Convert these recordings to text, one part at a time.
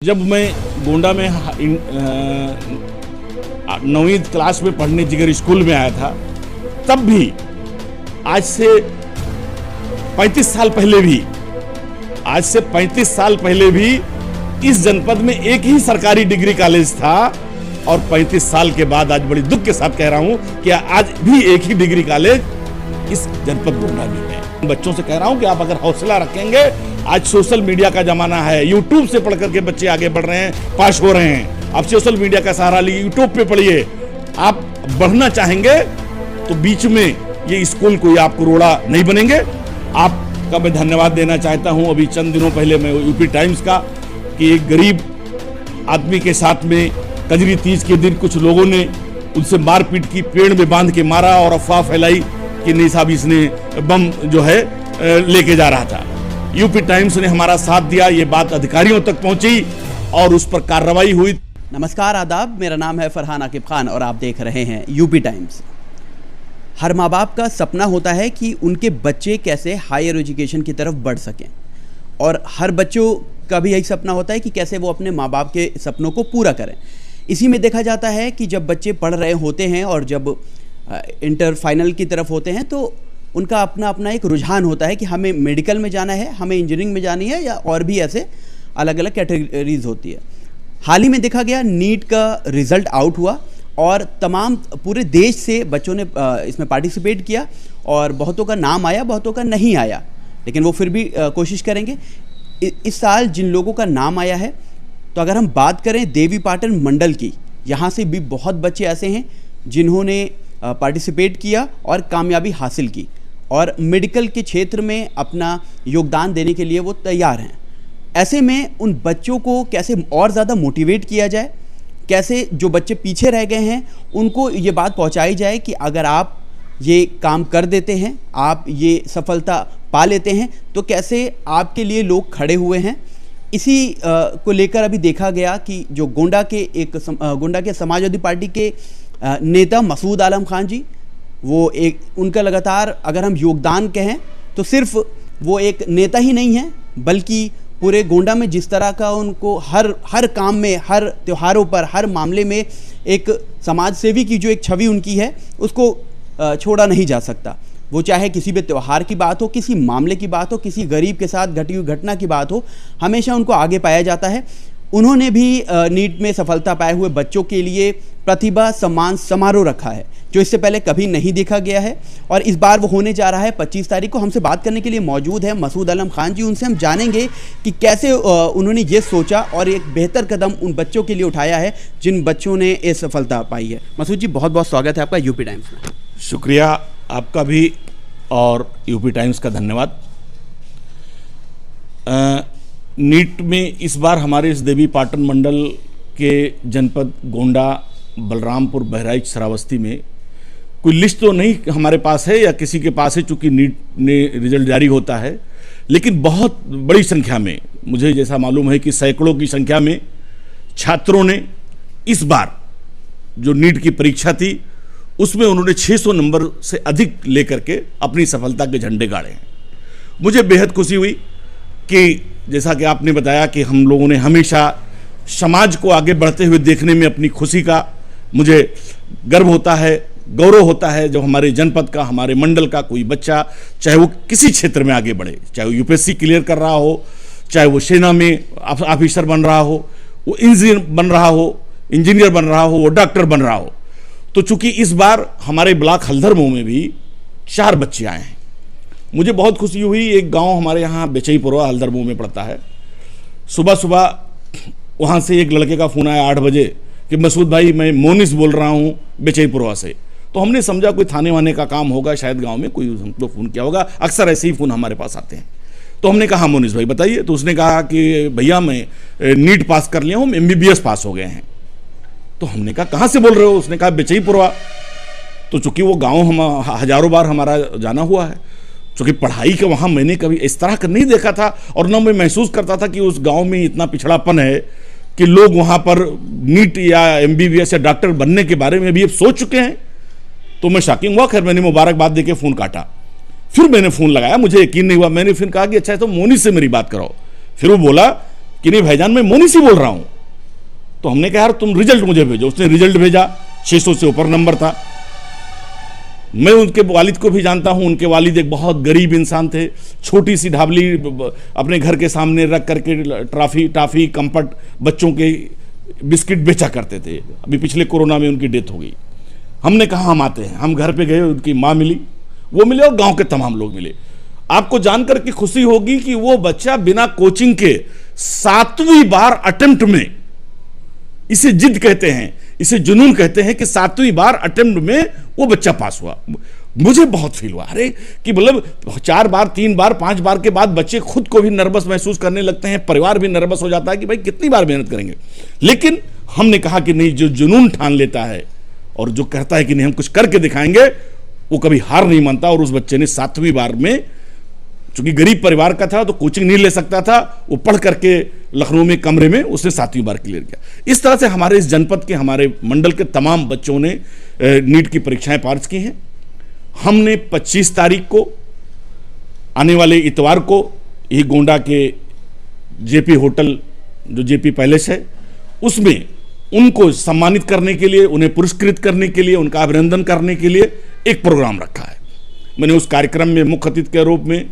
जब मैं गोंडा में 9वीं क्लास में पढ़ने जिगर स्कूल में आया था, तब भी आज से 35 साल पहले भी इस जनपद में एक ही सरकारी डिग्री कॉलेज था। और 35 साल के बाद आज बड़ी दुख के साथ कह रहा हूं कि आज भी एक ही डिग्री कॉलेज इस जनपद गोंडा में है। बच्चों से कह रहा हूं कि आप अगर हौसला रखेंगे, आज सोशल मीडिया का जमाना है, यूट्यूब से पढ़ करके बच्चे आगे बढ़ रहे हैं, पास हो रहे हैं। आप सोशल मीडिया का सहारा लिए, यूट्यूब पे पढ़िए। आप बढ़ना चाहेंगे तो बीच में ये स्कूल कोई आपको रोड़ा नहीं बनेंगे। आपका मैं धन्यवाद देना चाहता हूं। अभी चंद दिनों पहले मैं यूपी टाइम्स का कि एक गरीब आदमी के साथ में कजरी तीज के दिन कुछ लोगों ने उनसे मारपीट की, पेड़ में बांध के मारा और अफवाह फैलाई कि नहीं साहब इसने बम जो है लेके जा रहा था। यूपी टाइम्स ने हमारा साथ दिया, ये बात अधिकारियों तक पहुंची और उस पर कार्रवाई हुई। नमस्कार, आदाब। मेरा नाम है फरहान आकिब खान और आप देख रहे हैं यूपी टाइम्स। हर माँ बाप का सपना होता है कि उनके बच्चे कैसे हायर एजुकेशन की तरफ बढ़ सकें, और हर बच्चों का भी यही सपना होता है कि कैसे वो अपने माँ बाप के सपनों को पूरा करें। इसी में देखा जाता है कि जब बच्चे पढ़ रहे होते हैं और जब इंटर फाइनल की तरफ होते हैं तो उनका अपना अपना एक रुझान होता है कि हमें मेडिकल में जाना है, हमें इंजीनियरिंग में जानी है, या और भी ऐसे अलग अलग कैटेगरीज होती है। हाल ही में देखा गया नीट का रिज़ल्ट आउट हुआ और तमाम पूरे देश से बच्चों ने इसमें पार्टिसिपेट किया और बहुतों का नाम आया, बहुतों का नहीं आया, लेकिन वो फिर भी कोशिश करेंगे। इस साल जिन लोगों का नाम आया है, तो अगर हम बात करें देवीपाटन मंडल की, यहाँ से भी बहुत बच्चे ऐसे हैं जिन्होंने पार्टिसिपेट किया और कामयाबी हासिल की और मेडिकल के क्षेत्र में अपना योगदान देने के लिए वो तैयार हैं। ऐसे में उन बच्चों को कैसे और ज़्यादा मोटिवेट किया जाए, कैसे जो बच्चे पीछे रह गए हैं उनको ये बात पहुंचाई जाए कि अगर आप ये काम कर देते हैं, आप ये सफलता पा लेते हैं, तो कैसे आपके लिए लोग खड़े हुए हैं। इसी को लेकर अभी देखा गया कि जो गोंडा के समाजवादी पार्टी के नेता मसूद आलम खान जी, वो एक उनका लगातार अगर हम योगदान कहें तो सिर्फ वो एक नेता ही नहीं है, बल्कि पूरे गोंडा में जिस तरह का उनको हर काम में, हर त्योहारों पर, हर मामले में एक समाज सेवी की जो एक छवि उनकी है उसको छोड़ा नहीं जा सकता। वो चाहे किसी भी त्यौहार की बात हो, किसी मामले की बात हो, किसी गरीब के साथ घटी हुई घटना की बात हो, हमेशा उनको आगे पाया जाता है। उन्होंने भी नीट में सफलता पाए हुए बच्चों के लिए प्रतिभा सम्मान समारोह रखा है, जो इससे पहले कभी नहीं देखा गया है, और इस बार वो होने जा रहा है 25 तारीख को। हमसे बात करने के लिए मौजूद है मसूद आलम खान जी। उनसे हम जानेंगे कि कैसे उन्होंने ये सोचा और एक बेहतर कदम उन बच्चों के लिए उठाया है जिन बच्चों ने ये सफलता पाई है। मसूद जी, बहुत बहुत स्वागत है आपका यूपी टाइम्स में। शुक्रिया आपका भी और यूपी टाइम्स का धन्यवाद। नीट में इस बार हमारे इस देवीपाटन मंडल के जनपद गोंडा, बलरामपुर, बहराइच, श्रावस्ती में कोई लिस्ट तो नहीं हमारे पास है या किसी के पास है, चूंकि नीट ने रिजल्ट जारी होता है, लेकिन बहुत बड़ी संख्या में, मुझे जैसा मालूम है कि सैकड़ों की संख्या में छात्रों ने इस बार जो नीट की परीक्षा थी उसमें उन्होंने 600 नंबर से अधिक लेकर के अपनी सफलता के झंडे गाड़े हैं। मुझे बेहद खुशी हुई कि जैसा कि आपने बताया कि हम लोगों ने हमेशा समाज को आगे बढ़ते हुए देखने में अपनी खुशी का मुझे गर्व होता है, गौरव होता है जब हमारे जनपद का, हमारे मंडल का कोई बच्चा, चाहे वो किसी क्षेत्र में आगे बढ़े, चाहे वो यूपीएससी क्लियर कर रहा हो, चाहे वो सेना में ऑफिसर बन रहा हो, वो इंजीनियर बन रहा हो, वो डॉक्टर बन रहा हो। तो चूंकि इस बार हमारे ब्लॉक हल्दरमऊ में भी 4 बच्चे आए हैं, मुझे बहुत खुशी हुई। एक गांव हमारे यहाँ बेचईपुरवा हल्दरमऊ में पड़ता है। सुबह वहाँ से एक लड़के का फ़ोन आया 8 बजे कि मसूद भाई, मैं मोनिस बोल रहा हूँ बेचईपुरवा से। तो हमने समझा कोई थाने वाने का काम होगा, शायद गांव में कोई हमको फ़ोन किया होगा। अक्सर ऐसे ही फ़ोन हमारे पास आते हैं। तो हमने कहा मोनिस भाई बताइए। तो उसने कहा कि भैया मैं नीट पास कर लिया हूँ, MBBS पास हो गए हैं। तो हमने कहा कहाँ से बोल रहे हो? उसने कहा बेचईपुरवा। तो चूँकि वो गाँव हम हज़ारों बार हमारा जाना हुआ है, चूँकि पढ़ाई के वहाँ मैंने कभी इस तरह का नहीं देखा था, और न मैं महसूस करता था कि उस गांव में इतना पिछड़ापन है कि लोग वहाँ पर नीट या MBBS या डॉक्टर बनने के बारे में भी अब सोच चुके हैं। तो मैं शॉकिंग हुआ। खैर मैंने मुबारकबाद देके फ़ोन काटा। फिर मैंने फ़ोन लगाया, मुझे यकीन नहीं हुआ। मैंने फिर कहा कि अच्छा है तो मोनी से मेरी बात कराओ। फिर वो बोला कि नहीं भाईजान मैं मोनी से बोल रहा हूं। तो हमने कहा यार तुम रिजल्ट मुझे भेजो। उसने रिजल्ट भेजा, 600 से ऊपर नंबर था। मैं उनके वालिद को भी जानता हूं। उनके वालिद एक बहुत गरीब इंसान थे। छोटी सी ढाबली अपने घर के सामने रख करके टाफी कंपट बच्चों के बिस्किट बेचा करते थे। अभी पिछले कोरोना में उनकी डेथ हो गई। हमने कहा हम आते हैं। हम घर पे गए, उनकी माँ मिली, वो मिले और गांव के तमाम लोग मिले। आपको जानकर के खुशी होगी कि वो बच्चा बिना कोचिंग के 7वीं बार अटेम्प्ट में, इसे जिद कहते हैं, इसे जुनून कहते हैं, कि 7वीं बार अटेम्प्ट में वो बच्चा पास हुआ। मुझे बहुत फील हुआ, अरे कि मतलब 4 बार 3 बार 5 बार के बाद बच्चे खुद को भी नर्वस महसूस करने लगते हैं, परिवार भी नर्वस हो जाता है कि भाई कितनी बार मेहनत करेंगे। लेकिन हमने कहा कि नहीं, जो जुनून ठान लेता है और जो कहता है कि नहीं हम कुछ करके दिखाएंगे, वो कभी हार नहीं मानता। और उस बच्चे ने 7वीं बार में, चूंकि गरीब परिवार का था तो कोचिंग नहीं ले सकता था, वो पढ़ करके लखनऊ में कमरे में उसने 7वीं बार क्लियर किया। इस तरह से हमारे इस जनपद के, हमारे मंडल के तमाम बच्चों ने नीट की परीक्षाएं पास की हैं। हमने 25 तारीख को, आने वाले इतवार को, ये गोंडा के जेपी होटल, जो जेपी पैलेस है, उसमें उनको सम्मानित करने के लिए, उन्हें पुरस्कृत करने के लिए, उनका अभिनंदन करने के लिए एक प्रोग्राम रखा है। मैंने उस कार्यक्रम में मुख्य अतिथि के रूप में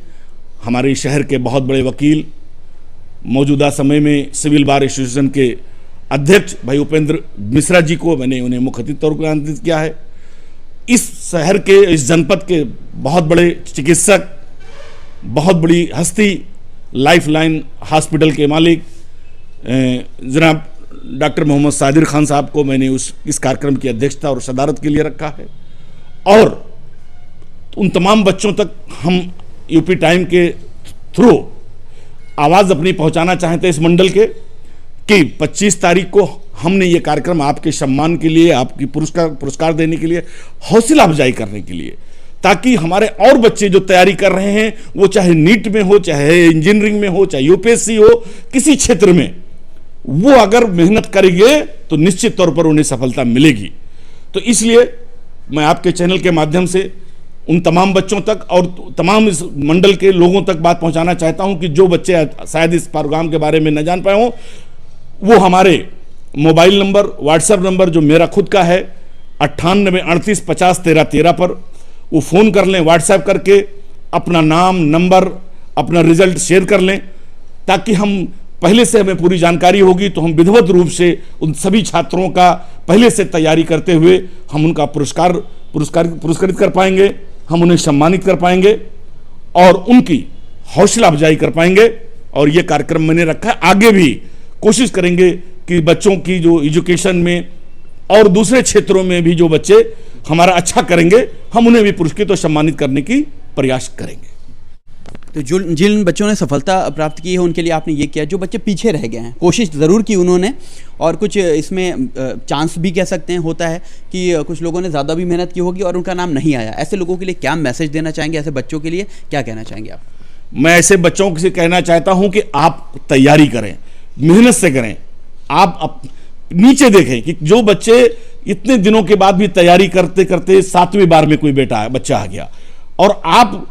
हमारे शहर के बहुत बड़े वकील, मौजूदा समय में सिविल बार एसोसिएशन के अध्यक्ष भाई उपेंद्र मिश्रा जी को मैंने उन्हें मुख्य अतिथि तौर पर आमंत्रित किया है। इस शहर के, इस जनपद के बहुत बड़े चिकित्सक, बहुत बड़ी हस्ती, लाइफलाइन हॉस्पिटल के मालिक जनाब डॉक्टर मोहम्मद सादिर खान साहब को मैंने इस कार्यक्रम की अध्यक्षता और सदारत के लिए रखा है। और उन तमाम बच्चों तक हम यूपी टाइम के थ्रू आवाज़ अपनी पहुंचाना चाहते हैं इस मंडल के, कि 25 तारीख को हमने ये कार्यक्रम आपके सम्मान के लिए, आपकी पुरस्कार देने के लिए, हौसला अफजाई करने के लिए, ताकि हमारे और बच्चे जो तैयारी कर रहे हैं, वो चाहे नीट में हो, चाहे इंजीनियरिंग में हो, चाहे यूपीएससी हो, किसी क्षेत्र में वो अगर मेहनत करेंगे तो निश्चित तौर पर उन्हें सफलता मिलेगी। तो इसलिए मैं आपके चैनल के माध्यम से उन तमाम बच्चों तक और तमाम इस मंडल के लोगों तक बात पहुंचाना चाहता हूं कि जो बच्चे शायद इस प्रोग्राम के बारे में न जान पाए हों, वो हमारे मोबाइल नंबर, व्हाट्सएप नंबर जो मेरा खुद का है 98 38 50 13 13 पर वो फ़ोन कर लें, व्हाट्सएप करके अपना नाम, नंबर, अपना रिजल्ट शेयर कर लें, ताकि हम पहले से हमें पूरी जानकारी होगी तो हम विधिवत रूप से उन सभी छात्रों का पहले से तैयारी करते हुए हम उनका पुरस्कृत कर पाएंगे, हम उन्हें सम्मानित कर पाएंगे और उनकी हौसला अफजाई कर पाएंगे। और ये कार्यक्रम मैंने रखा है, आगे भी कोशिश करेंगे कि बच्चों की जो एजुकेशन में और दूसरे क्षेत्रों में भी जो बच्चे हमारा अच्छा करेंगे, हम उन्हें भी पुरस्कृत और सम्मानित करने की प्रयास करेंगे। तो जिन बच्चों ने सफलता प्राप्त की है उनके लिए आपने ये किया, जो बच्चे पीछे रह गए हैं, कोशिश ज़रूर की उन्होंने, और कुछ इसमें चांस भी कह सकते हैं होता है कि कुछ लोगों ने ज़्यादा भी मेहनत की होगी और उनका नाम नहीं आया। ऐसे लोगों के लिए क्या मैसेज देना चाहेंगे, ऐसे बच्चों के लिए क्या कहना चाहेंगे आप? मैं ऐसे बच्चों से कहना चाहता हूं कि आप तैयारी करें, मेहनत से करें। आप नीचे देखें कि जो बच्चे इतने दिनों के बाद भी तैयारी करते करते 7वीं बार में कोई बच्चा आ गया, और आप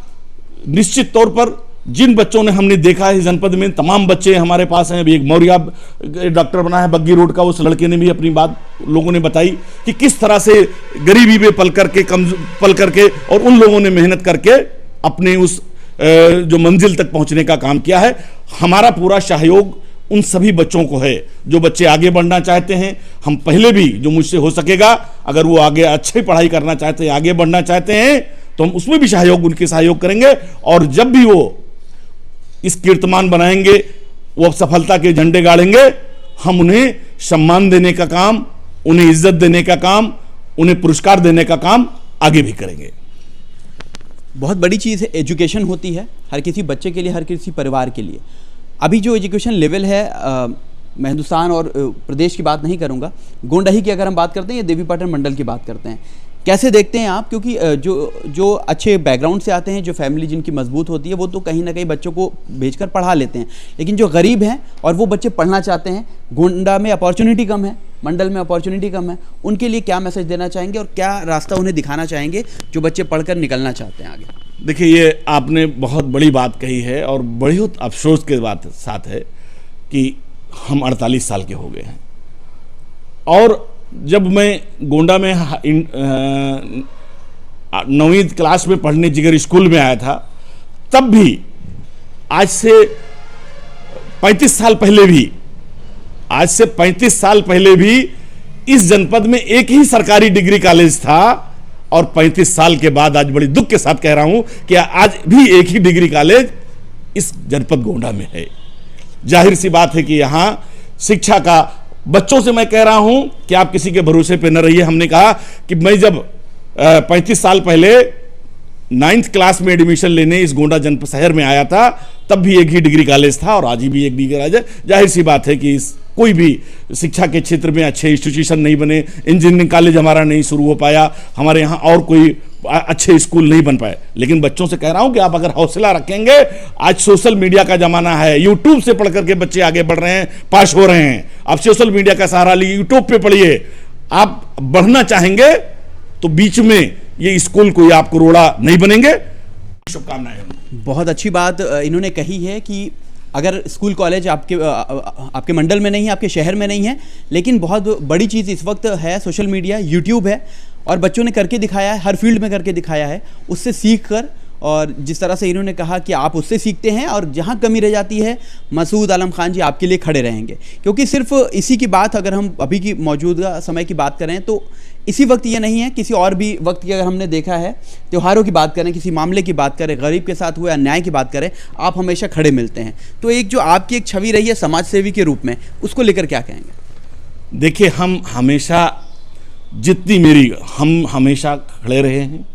निश्चित तौर पर जिन बच्चों ने हमने देखा है इस जनपद में, तमाम बच्चे हमारे पास हैं। अभी एक मौर्या डॉक्टर बना है बग्गी रोड का, उस लड़के ने भी अपनी बात लोगों ने बताई कि किस तरह से गरीबी में पल करके और उन लोगों ने मेहनत करके अपने उस जो मंजिल तक पहुंचने का काम किया है। हमारा पूरा सहयोग उन सभी बच्चों को है जो बच्चे आगे बढ़ना चाहते हैं। हम पहले भी जो मुझसे हो सकेगा, अगर वो आगे अच्छी पढ़ाई करना चाहते हैं, आगे बढ़ना चाहते हैं, तो हम उसमें भी उनके सहयोग करेंगे। और जब भी वो इस कीर्तिमान बनाएंगे, वो सफलता के झंडे गाड़ेंगे, हम उन्हें सम्मान देने का काम, उन्हें इज्जत देने का काम, उन्हें पुरस्कार देने का काम आगे भी करेंगे। बहुत बड़ी चीज़ है एजुकेशन होती है, हर किसी बच्चे के लिए, हर किसी परिवार के लिए। अभी जो एजुकेशन लेवल है, मैं हिंदुस्तान और प्रदेश की बात नहीं करूंगा, गोंडा की अगर हम बात करते हैं या देवीपाटन मंडल की बात करते हैं, कैसे देखते हैं आप? क्योंकि जो अच्छे बैकग्राउंड से आते हैं, जो फैमिली जिनकी मजबूत होती है, वो तो कहीं ना कहीं बच्चों को भेजकर पढ़ा लेते हैं, लेकिन जो गरीब हैं और वो बच्चे पढ़ना चाहते हैं, गोंडा में अपॉर्चुनिटी कम है, मंडल में अपॉर्चुनिटी कम है, उनके लिए क्या मैसेज देना चाहेंगे और क्या रास्ता उन्हें दिखाना चाहेंगे जो बच्चे पढ़कर निकलना चाहते हैं आगे? देखिए, ये आपने बहुत बड़ी बात कही है और बड़ी अफसोस के बात साथ है कि हम 48 साल के हो गए हैं। और जब मैं गोंडा में 9वीं क्लास में पढ़ने जिगर स्कूल में आया था, तब भी आज से 35 साल पहले भी इस जनपद में एक ही सरकारी डिग्री कॉलेज था। और 35 साल के बाद आज बड़ी दुख के साथ कह रहा हूं कि आज भी एक ही डिग्री कॉलेज इस जनपद गोंडा में है। जाहिर सी बात है कि यहां शिक्षा का, बच्चों से मैं कह रहा हूं कि आप किसी के भरोसे पे न रहिए। हमने कहा कि मैं जब 35 साल पहले 9th क्लास में एडमिशन लेने इस गोंडा जनपद शहर में आया था, तब भी एक ही डिग्री कॉलेज था और आज भी एक डिग्री कॉलेज है। जाहिर सी बात है कि कोई भी शिक्षा के क्षेत्र में अच्छे इंस्टीट्यूशन नहीं बने, इंजीनियरिंग कॉलेज हमारा नहीं शुरू हो पाया, हमारे यहाँ और कोई अच्छे स्कूल नहीं बन पाए। लेकिन बच्चों से कह रहा हूं कि आप अगर हौसला रखेंगे, आज सोशल मीडिया का जमाना है, यूट्यूब से पढ़ करके बच्चे आगे बढ़ रहे हैं, पास हो रहे हैं। आप सोशल मीडिया का सहारा लीजिए, यूट्यूब पे पढ़िए। आप बढ़ना चाहेंगे तो बीच में ये स्कूल कोई आपको रोड़ा नहीं बनेंगे। शुभकामनाएं। बहुत अच्छी बात इन्होंने कही है कि अगर स्कूल कॉलेज आपके मंडल में नहीं है, आपके शहर में नहीं है, लेकिन बहुत बड़ी चीज़ इस वक्त है सोशल मीडिया, यूट्यूब है, और बच्चों ने करके दिखाया है, हर फील्ड में करके दिखाया है। उससे सीख कर, और जिस तरह से इन्होंने कहा कि आप उससे सीखते हैं, और जहां कमी रह जाती है मसूद आलम खान जी आपके लिए खड़े रहेंगे। क्योंकि सिर्फ इसी की बात, अगर हम अभी की मौजूदा समय की बात करें तो इसी वक्त ये नहीं है, किसी और भी वक्त की अगर हमने देखा है, त्योहारों की बात करें, किसी मामले की बात करें, गरीब के साथ हुए अन्याय की बात करें, आप हमेशा खड़े मिलते हैं। तो एक जो आपकी एक छवि रही है समाज सेवी के रूप में, उसको लेकर क्या कहेंगे? देखिए, हम हमेशा खड़े रहे हैं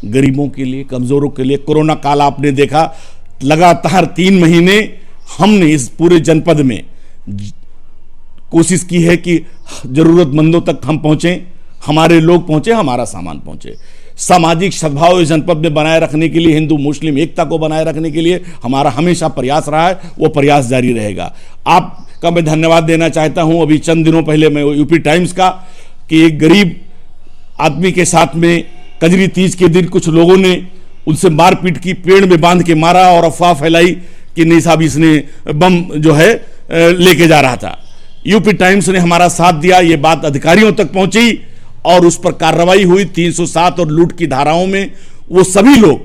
गरीबों के लिए, कमज़ोरों के लिए। कोरोना काल आपने देखा, लगातार 3 महीने हमने इस पूरे जनपद में कोशिश की है कि ज़रूरतमंदों तक हम पहुँचें, हमारे लोग पहुँचे, हमारा सामान पहुँचे। सामाजिक सद्भाव इस जनपद में बनाए रखने के लिए, हिंदू मुस्लिम एकता को बनाए रखने के लिए हमारा हमेशा प्रयास रहा है, वो प्रयास जारी रहेगा। आपका मैं धन्यवाद देना चाहता हूँ। अभी चंद दिनों पहले मैं यूपी टाइम्स का, कि एक गरीब आदमी के साथ में कजरी तीज के दिन कुछ लोगों ने उनसे मारपीट की, पेड़ में बांध के मारा और अफवाह फैलाई कि नहीं साहब इसने बम जो है लेके जा रहा था। यूपी टाइम्स ने हमारा साथ दिया, ये बात अधिकारियों तक पहुंची और उस पर कार्रवाई हुई। 307 और लूट की धाराओं में वो सभी लोग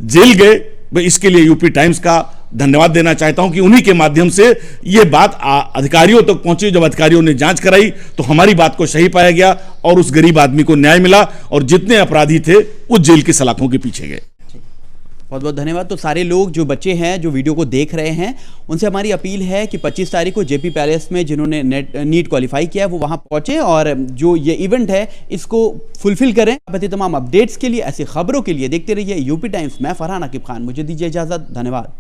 जेल गए। मैं इसके लिए यूपी टाइम्स का धन्यवाद देना चाहता हूं कि उन्हीं के माध्यम से ये बात अधिकारियों तक पहुंची। जब अधिकारियों ने जांच कराई तो हमारी बात को सही पाया गया और उस गरीब आदमी को न्याय मिला और जितने अपराधी थे वो जेल की सलाखों के पीछे गए। बहुत बहुत धन्यवाद। तो सारे लोग जो बच्चे हैं जो वीडियो को देख रहे हैं, उनसे हमारी अपील है कि 25 तारीख को जेपी पैलेस में जिन्होंने नीट क्वालिफाई किया है वो वहां पहुंचे और जो ये इवेंट है इसको फुलफिल करें। आप तमाम अपडेट्स के लिए, ऐसी खबरों के लिए देखते रहिए यूपी टाइम्स। मैं फरहान आकिब खान, मुझे दीजिए इजाज़त। धन्यवाद।